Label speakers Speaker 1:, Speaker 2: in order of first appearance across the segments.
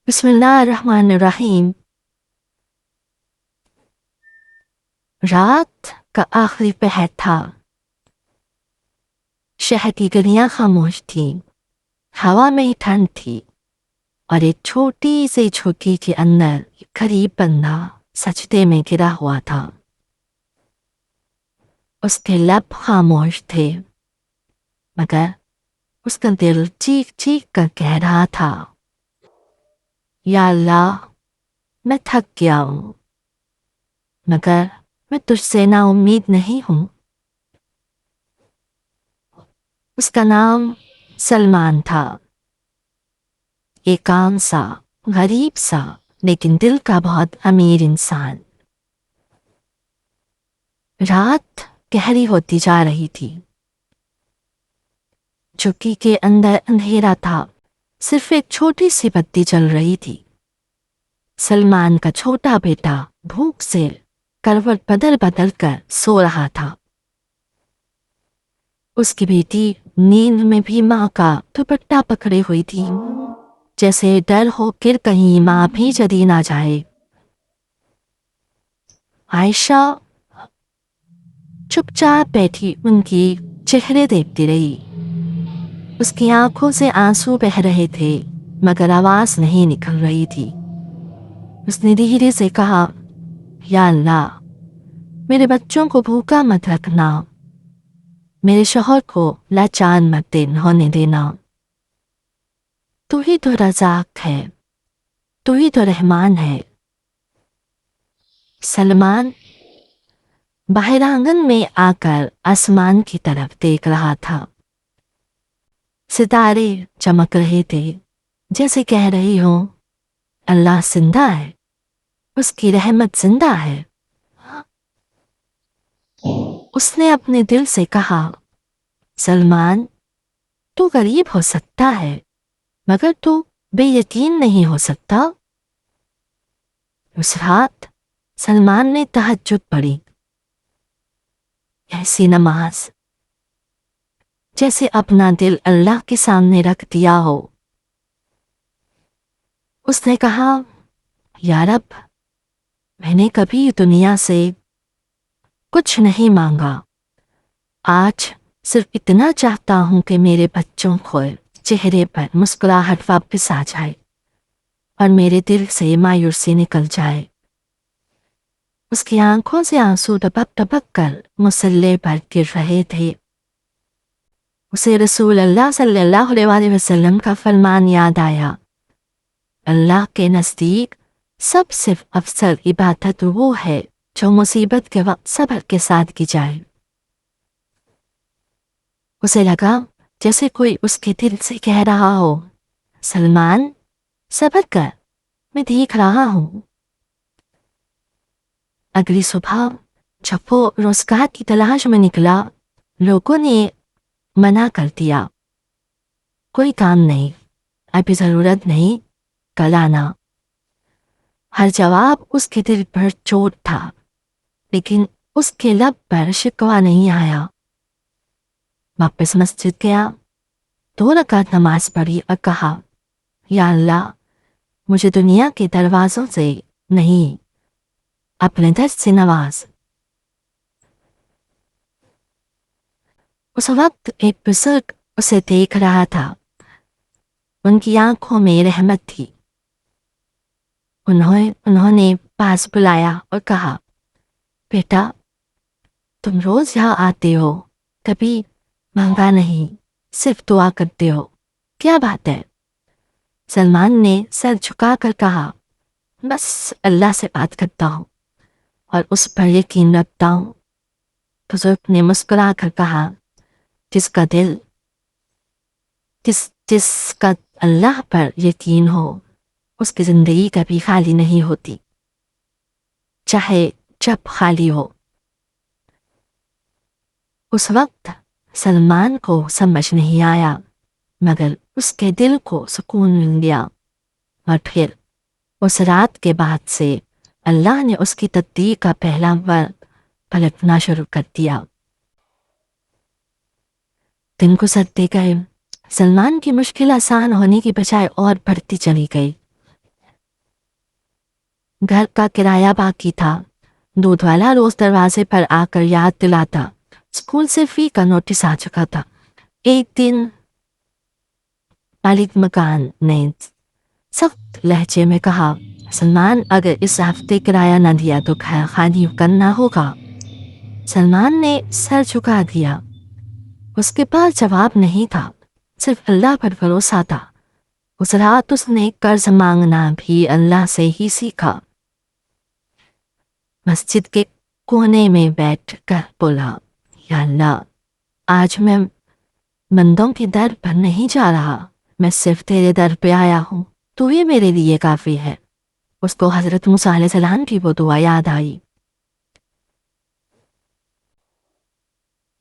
Speaker 1: بسم اللہ الرحمن الرحیم۔ رات کا آخری پہر تھا۔ شہر کی گلیاں خاموش تھیں، ہوا میں ٹھنڈ تھی، اور ایک چھوٹی سی جھوکی کے اندر غریب بندہ سجدے میں گرا ہوا تھا۔ اس کے لب خاموش تھے، مگر اس کا دل چیخ چیخ کر کہہ رہا تھا، یا اللہ، میں تھک گیا ہوں، مگر میں تجھ سے نا امید نہیں ہوں۔ اس کا نام سلمان تھا، ایک عام سا، غریب سا، لیکن دل کا بہت امیر انسان۔ رات گہری ہوتی جا رہی تھی، جھکی کے اندر اندھیرا تھا، صرف ایک چھوٹی سی بتی جل رہی تھی۔ سلمان کا چھوٹا بیٹا بھوک سے کروٹ بدل بدل کر سو رہا تھا۔ اس کی بیٹی نیند میں بھی ماں کا دوپٹہ پکڑے ہوئی تھی، جیسے ڈر ہو کر کہیں ماں بھی جلی نہ جائے۔ عائشہ چپ چاپ بیٹھی ان کی چہرے دیکھتی رہی۔ اس کی آنکھوں سے آنسو بہہ رہے تھے، مگر آواز نہیں نکل رہی تھی۔ اس نے دھیرے سے کہا، یا اللہ، میرے بچوں کو بھوکا مت رکھنا، میرے شوہر کو لاچار مت ہونے دینا۔ تو ہی تو رزاق ہے، تو ہی تو رحمان ہے۔ سلمان باہر آنگن میں آ کر آسمان کی طرف دیکھ رہا تھا۔ ستارے چمک رہے تھے، جیسے کہہ رہی ہوں، اللہ زندہ ہے، اس کی رحمت زندہ ہے۔ اس نے اپنے دل سے کہا، سلمان، تو غریب ہو سکتا ہے، مگر تو بے یقین نہیں ہو سکتا۔ اس رات سلمان نے تہجد پڑھی، ایسی نماز جیسے اپنا دل اللہ کے سامنے رکھ دیا ہو۔ اس نے کہا، یا رب، میں نے کبھی دنیا سے کچھ نہیں مانگا، آج صرف اتنا چاہتا ہوں کہ میرے بچوں کو چہرے پر مسکراہٹ واپس آ جائے اور میرے دل سے مایوسی نکل جائے۔ اس کی آنکھوں سے آنسو ٹپک ٹپک کر مصلی پر گر رہے تھے۔ اسے رسول اللہ صلی اللہ علیہ وسلم کا فرمان یاد آیا، اللہ کے نزدیک سب سے افضل عبادت وہ ہے جو مصیبت کے وقت صبر کے ساتھ کی جائے۔ اسے لگا جیسے کوئی اس کے دل سے کہہ رہا ہو، سلمان، صبر کر، میں دیکھ رہا ہوں۔ اگلی صبح جب وہ روزگار کی تلاش میں نکلا، لوگوں نے منع کر دیا، کوئی کام نہیں، ابھی ضرورت نہیں، کل آنا۔ ہر جواب اس کے دل پر چوٹ تھا، لیکن اس کے لب پر شکوہ نہیں آیا۔ واپس مسجد گیا، 2 رکعت نماز پڑھی اور کہا، یا اللہ، مجھے دنیا کے دروازوں سے نہیں، اپنے در سے نواز۔ اس وقت ایک بزرگ اسے دیکھ رہا تھا، ان کی آنکھوں میں رحمت تھی۔ انہوں نے پاس بلایا اور کہا، بیٹا، تم روز یہاں آتے ہو، کبھی مانگا نہیں، صرف دعا کرتے ہو، کیا بات ہے؟ سلمان نے سر جھکا کر کہا، بس اللہ سے بات کرتا ہوں اور اس پر یقین رکھتا ہوں۔ بزرگ نے مسکرا کر کہا، جس کا اللہ پر یقین ہو، اس کی زندگی کبھی خالی نہیں ہوتی، چاہے جب خالی ہو۔ اس وقت سلمان کو سمجھ نہیں آیا، مگر اس کے دل کو سکون مل گیا، اور پھر اس رات کے بعد سے اللہ نے اس کی تقدیر کا پہلا ورق پلٹنا شروع کر دیا۔ دن گزرتے گئے، سلمان کی مشکل آسان ہونے کی بجائے اور بڑھتی چلی گئی۔ घर का किराया बाकी था। दूध वाला रोज दरवाजे पर आकर याद दिलाता। स्कूल से फी का नोटिस आ चुका था। एक दिन मालिक मकान ने सख्त लहजे में कहा, सलमान, अगर इस हफ्ते किराया न दिया तो घर खाली करना होगा। सलमान ने सर झुका दिया। उसके पास जवाब नहीं था, सिर्फ अल्लाह पर भरोसा था। उस रात उसने कर्ज मांगना भी अल्लाह से ही सीखा। मस्जिद के कोने में बैठ कर बोला, या अल्लाह, आज मैं बंदों के दर पर नहीं जा रहा, मैं सिर्फ तेरे दर पे आया हूँ, तो ये मेरे लिए काफी है। उसको हजरत मूसा अलैहिस्सलाम की वो दुआ याद आई,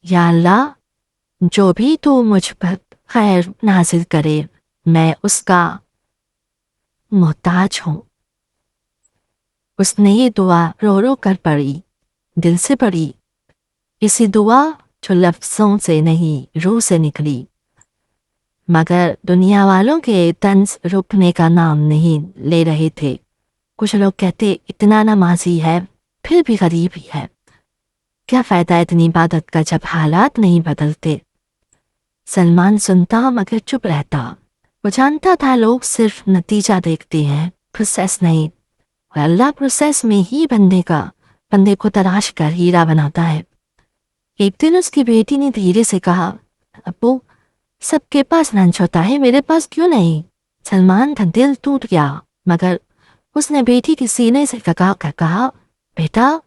Speaker 1: या अल्लाह, जो भी तू मुझ पर खैर नाजिल करे, मैं उसका मोहताज हूँ। उसने ये दुआ रो रो कर पढ़ी, दिल से पढ़ी। इसी दुआ जो लफ्ज़ों से नहीं रूह से निकली। मगर दुनिया वालों के तंज रुकने का नाम नहीं ले रहे थे। कुछ लोग कहते इतना नमाजी है फिर भी गरीब ही है, क्या फ़ायदा इतनी इबादत का जब हालात नहीं बदलते। सलमान सुनता मगर चुप रहता। वो जानता था लोग सिर्फ नतीजा देखते हैं, प्रोसेस नहीं। और अल्लाह प्रोसेस में ही बंदे को तराश कर हीरा बनाता है। एक दिन उसकी बेटी ने धीरे से कहा, अब्बू, सबके पास लंच होता है, मेरे पास क्यों नहीं। सलमान का दिल टूट गया, मगर उसने बेटी के सीने से लगा कर कहा, बेटा,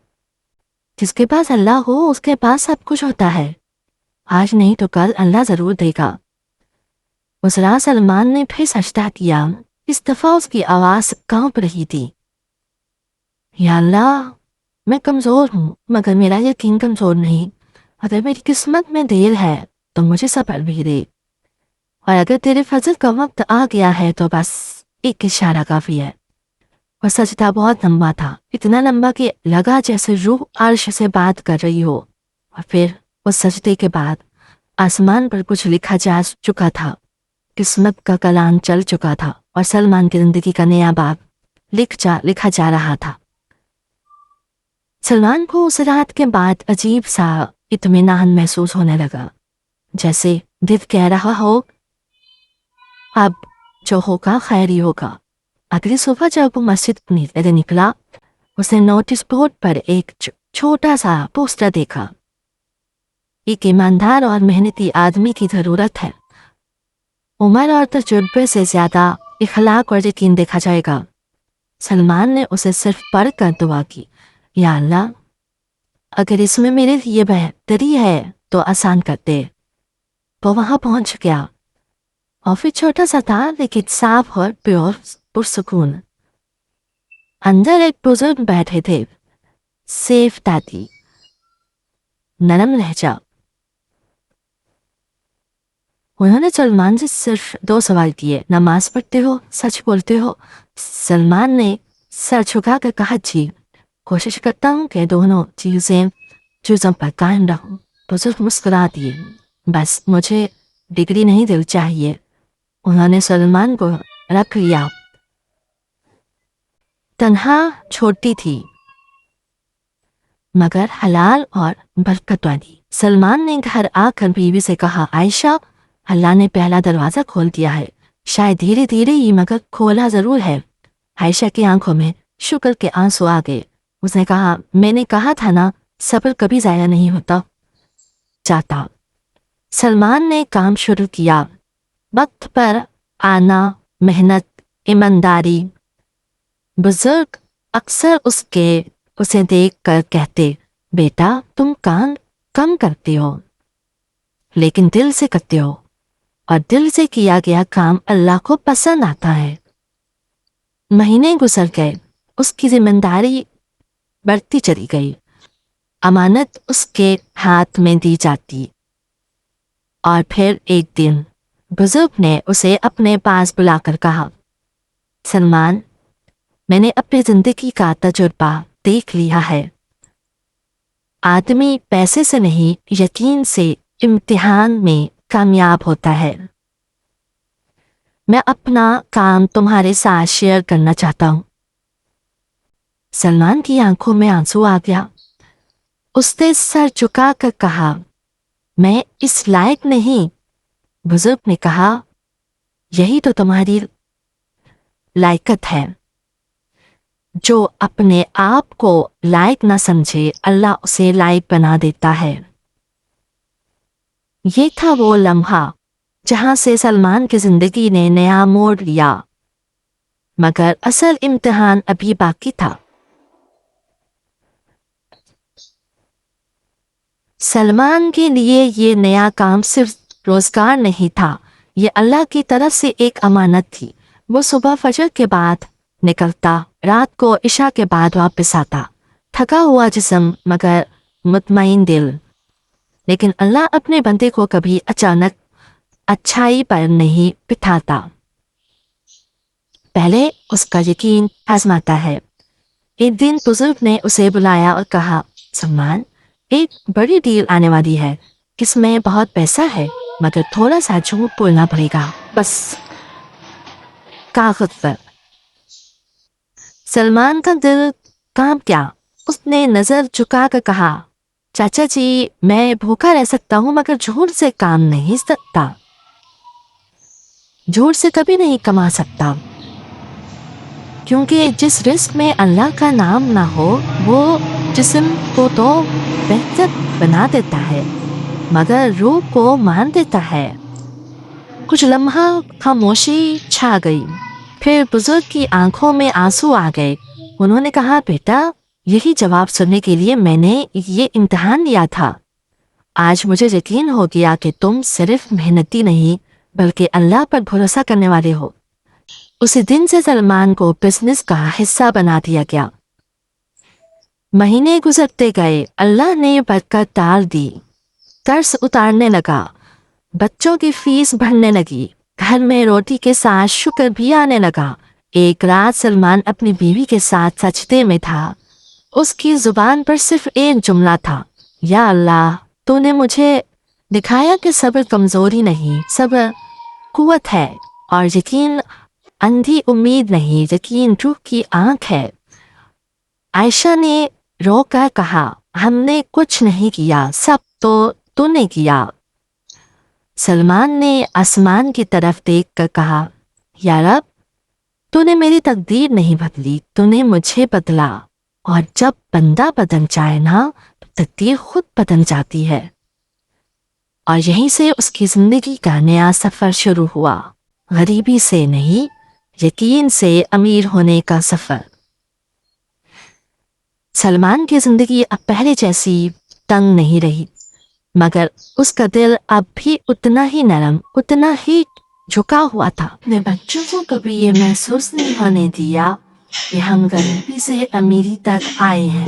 Speaker 1: जिसके पास अल्लाह हो उसके पास सब कुछ होता है। आज नहीं तो कल अल्लाह जरूर देगा। उस रात सलमान ने फिर सजदा किया। इस दफा उसकी आवाज कांप रही थी, या अल्लाह, मैं कमजोर हूँ मगर मेरा यकीन कमजोर नहीं। अगर मेरी किस्मत में देर है तो मुझे सब्र भी दे, और अगर तेरे फजल का वक्त आ गया है तो बस एक इशारा काफी है। वह सजदा बहुत लंबा था, इतना लंबा कि लगा जैसे रूह अर्श से बात कर रही हो। और फिर उस सजदे के बाद आसमान पर कुछ लिखा जा चुका था, किस्मत का कलाम चल चुका था और सलमान की जिंदगी का नया बाब लिखा जा रहा था। सलमान को उस रात के बाद अजीब सा इत्मीनान महसूस होने लगा, जैसे दिल कह रहा हो, अब जो होगा खैर ही होगा। अगली सुबह जब वो मस्जिद निकला, उसने नोटिस बोर्ड पर एक छोटा सा पोस्टर देखा, एक ईमानदार और मेहनती आदमी की जरूरत है। उम्र और तजुर्बे से ज्यादा इखलाक और यकीन देखा जाएगा। सलमान ने उसे सिर्फ पढ़ कर दुआ की, या अल्लाह, अगर इसमें मेरे लिए बेहतरी है तो आसान कर दे। वो वहां पहुंच गया। ऑफिस छोटा सा था लेकिन साफ और प्योर पुरसुकून। अंदर एक बुजुर्ग बैठे थे, सेफ दादी, नरम लहजा। उन्होंने सलमान से सिर्फ 2 सवाल किए, नमाज पढ़ते हो, सच बोलते हो। सलमान ने सर झुकाकर कहा, जी, कोशिश करता हूँ कि दोनों चीज़ों पर कायम रहूं। बुजुर्ग मुस्कुरा दिए, बस मुझे डिग्री नहीं दिल चाहिए। उन्होंने सलमान को रख लिया। तन्हा छोटी थी मगर हलाल और बरकत वाली। सलमान ने घर आकर बीवी से कहा, आयशा, अल्लाह ने पहला दरवाजा खोल दिया है, शायद धीरे धीरे ही मगर खोला जरूर है। आयशा की आंखों में शुक्र के आंसू आ गए। उसने कहा, मैंने कहा था ना, सब्र कभी जाया नहीं होता जाता। सलमान ने काम शुरू किया, वक्त पर आना, मेहनत, ईमानदारी। बुजुर्ग अक्सर उसे देख कर कहते, बेटा, तुम काम कम करते हो लेकिन दिल से करते हो, और दिल से किया गया काम अल्लाह को पसंद आता है। महीने गुजर गए, उसकी जिम्मेदारी बढ़ती चली गई। अमानत उसके हाथ में दी जाती। और फिर एक दिन बुजुर्ग ने उसे अपने पास बुलाकर कहा, सलमान, मैंने अपनी जिंदगी का तजुर्बा देख लिया है। आदमी पैसे से नहीं, यकीन से इम्तिहान में कामयाब होता है। मैं अपना काम तुम्हारे साथ शेयर करना चाहता हूँ। सलमान की आंखों में आंसू आ गया। उसने सर झुकाकर कहा, मैं इस लायक नहीं। बुजुर्ग ने कहा, यही तो तुम्हारी लायकत है। जो अपने आप को लायक न समझे, अल्लाह उसे लायक बना देता है। ये था वो लम्हा जहां से सलमान की जिंदगी ने नया मोड़ लिया, मगर असल इम्तिहान अभी बाकी था। सलमान के लिए ये नया काम सिर्फ रोजगार नहीं था, ये अल्लाह की तरफ से एक अमानत थी। वो सुबह फजर के बाद निकलता, रात को इशा के बाद वापस आता, थका हुआ जिस्म मगर मुतमईन दिल। लेकिन अल्लाह अपने बंदे को कभी अचानक अच्छाई पर नहीं बिठाता, पहले उसका यकीन आजमाता है। एक दिन बुजुर्ग ने उसे बुलाया और कहा, सलमान, एक बड़ी डील आने वाली है, इसमें बहुत पैसा है, मगर थोड़ा सा झूठ बोलना पड़ेगा, बस कागज पर। सलमान का दिल कांप गया। उसने नजर झुकाकर कहा, चाचा जी, मैं भूखा रह सकता हूँ मगर झूठ से काम नहीं सकता। झूठ से कभी नहीं कमा सकता, क्योंकि जिस रिस्क में अल्लाह का नाम ना हो वो जिस्म को तो बेहतर बना देता है मगर रूह को मान देता है। कुछ लम्हा खामोशी छा गई, फिर बुजुर्ग की आंखों में आंसू आ गए। उन्होंने कहा, बेटा, यही जवाब सुनने के लिए मैंने ये इम्तिहान लिया था। आज मुझे यकीन हो गया कि तुम सिर्फ मेहनती नहीं बल्कि अल्लाह पर भरोसा करने वाले हो। उसी दिन से सलमान को बिजनेस का हिस्सा बना दिया गया। महीने गुजरते गए, अल्लाह ने बरकत डाल दी। कर्ज उतारने लगा, बच्चों की फीस भरने लगी, घर में रोटी के साथ शुक्र भी आने लगा। एक रात सलमान अपनी बीवी के साथ सजदे में था। उसकी जुबान पर सिर्फ एक जुमला था, या अल्लाह, तूने मुझे दिखाया कि सब्र कमजोरी नहीं, सब्र कुव्वत है, और यकीन अंधी उम्मीद नहीं, यकीन रूह की आंख है। आयशा ने रोकर कहा, हमने कुछ नहीं किया, सब तो तूने किया। सलमान ने आसमान की तरफ देखकर कहा, या रब, तूने मेरी तकदीर नहीं बदली, तूने मुझे बदला, और जब बंदा बदल जाए ना तो तकदीर खुद बदल जाती है। और यहीं से उसकी जिंदगी का नया सफर शुरू हुआ। गरीबी से नहीं, यकीन से अमीर होने का सफर। सलमान की जिंदगी अब पहले जैसी तंग नहीं रही, मगर उसका दिल अब भी उतना ही नरम, उतना ही झुका हुआ था। अपने बच्चों को कभी ये महसूस नहीं होने दिया कि हम गरीबी से अमीरी तक आए हैं।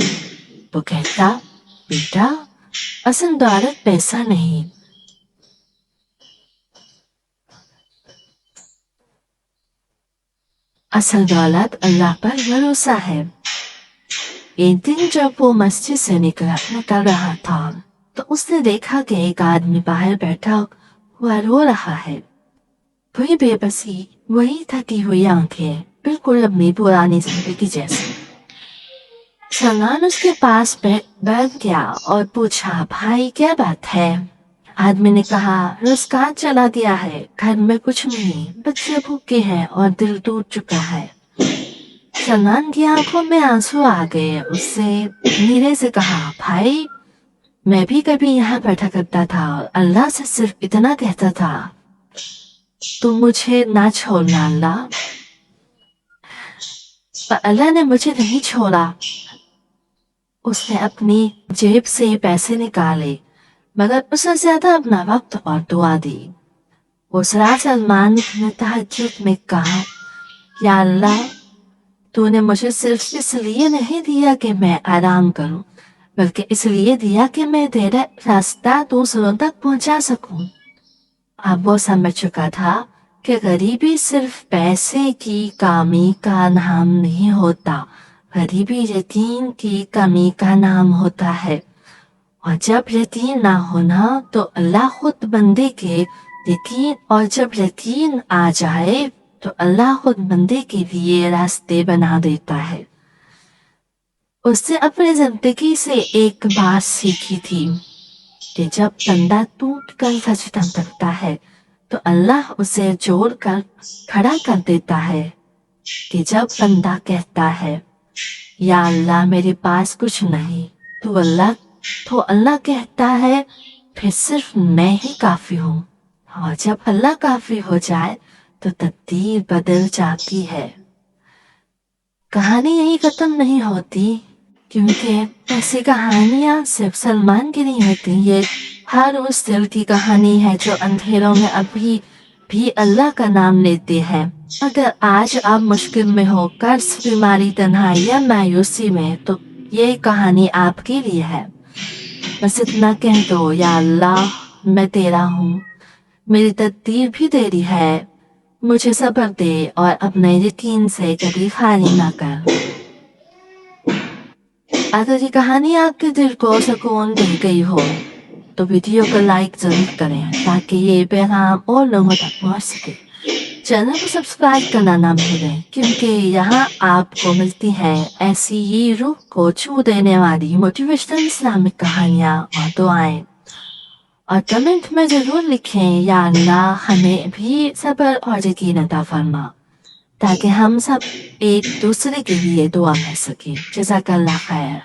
Speaker 1: वो कहता, बेटा, असल दौलत पैसा नहीं, असल दौलत अल्लाह पर भरोसा है। एक दिन जब वो मस्जिद से निकल रहा था तो उसने देखा कि एक आदमी बाहर बैठा हुआ रो रहा है। वही बेबसी, वही थकी हुई आंखें, बिल्कुल अपनी पुरानी जिंदगी जैसी। सलमान उसके पास बैठ गया और पूछा, भाई क्या बात है? आदमी ने कहा, रोजगार चला गया है, घर में कुछ नहीं, बच्चे भूखे हैं और दिल टूट चुका है। सलमान की आंखों में आंसू आ गए। उससे धीरे से कहा, भाई, मैं भी कभी यहाँ बैठा करता था और अल्लाह से सिर्फ इतना कहता था, तुम मुझे ना छोड़ना अल्लाह। पर अल्लाह ने मुझे नहीं छोड़ा। उसने अपनी जेब से पैसे निकाले, मगर उससे ज्यादा अपना वक्त और दुआ दी। उस रात सलमान ने तहज्जुद में कहा, या अल्लाह, तूने मुझे सिर्फ इसलिए नहीं दिया कि मैं आराम करूं, बल्कि इसलिए दिया कि मैं तेरा रास्ता दूसरों तक पहुंचा सकूं। अब वो समझ चुका था कि गरीबी सिर्फ पैसे की कमी का नाम नहीं होता, गरीबी यकीन की कमी का नाम होता है। और जब यकीन ना होना तो अल्लाह खुद बंदे के यकीन, और जब यकीन आ जाए तो अल्लाह खुद बंदे के लिए रास्ते बना देता है। اس نے اپنی زندگی سے ایک بات سیکھی تھی کہ جب بندہ ٹوٹ کر سجدہ کرتا ہے تو اللہ اسے جوڑ کر کھڑا کر دیتا ہے، کہ جب بندہ کہتا ہے یا اللہ میرے پاس کچھ نہیں تو اللہ کہتا ہے پھر صرف میں ہی کافی ہوں، اور جب اللہ کافی ہو جائے تو تقدیر بدل جاتی ہے۔ کہانی یہی ختم نہیں ہوتی، کیونکہ ایسی کہانیاں صرف سلمان کی نہیں ہوتی، یہ ہر اس دل کی کہانی ہے جو اندھیروں میں ابھی بھی اللہ کا نام لیتے ہیں۔ اگر آج آپ مشکل میں ہو، قرض، بیماری، تنہائی یا مایوسی میں، تو یہ کہانی آپ کے لیے ہے۔ بس اتنا کہہ دو یا اللہ میں تیرا ہوں، میری تقدیر بھی تیری ہے، مجھے صبر دے اور اپنے یقین سے کبھی خالی نہ کر۔ اگر یہ کہانی آپ کے دل کو سکون دے گئی ہو تو ویڈیو کو لائک ضرور کریں تاکہ یہ پیغام اور لوگوں تک پہنچ سکے۔ چینل کو سبسکرائب کرنا نہ بھولیں، کیونکہ یہاں آپ کو ملتی ہیں ایسی ہی روح کو چھو دینے والی موٹیویشنل اسلامک کہانیاں اور دعائیں۔ اور کمنٹ میں ضرور لکھیں یا اللہ ہمیں بھی صبر اور یقین عطا فرما، تاکہ ہم سب ایک دوسرے کے لیے دعا کر سکیں۔ جزاک اللہ خیر۔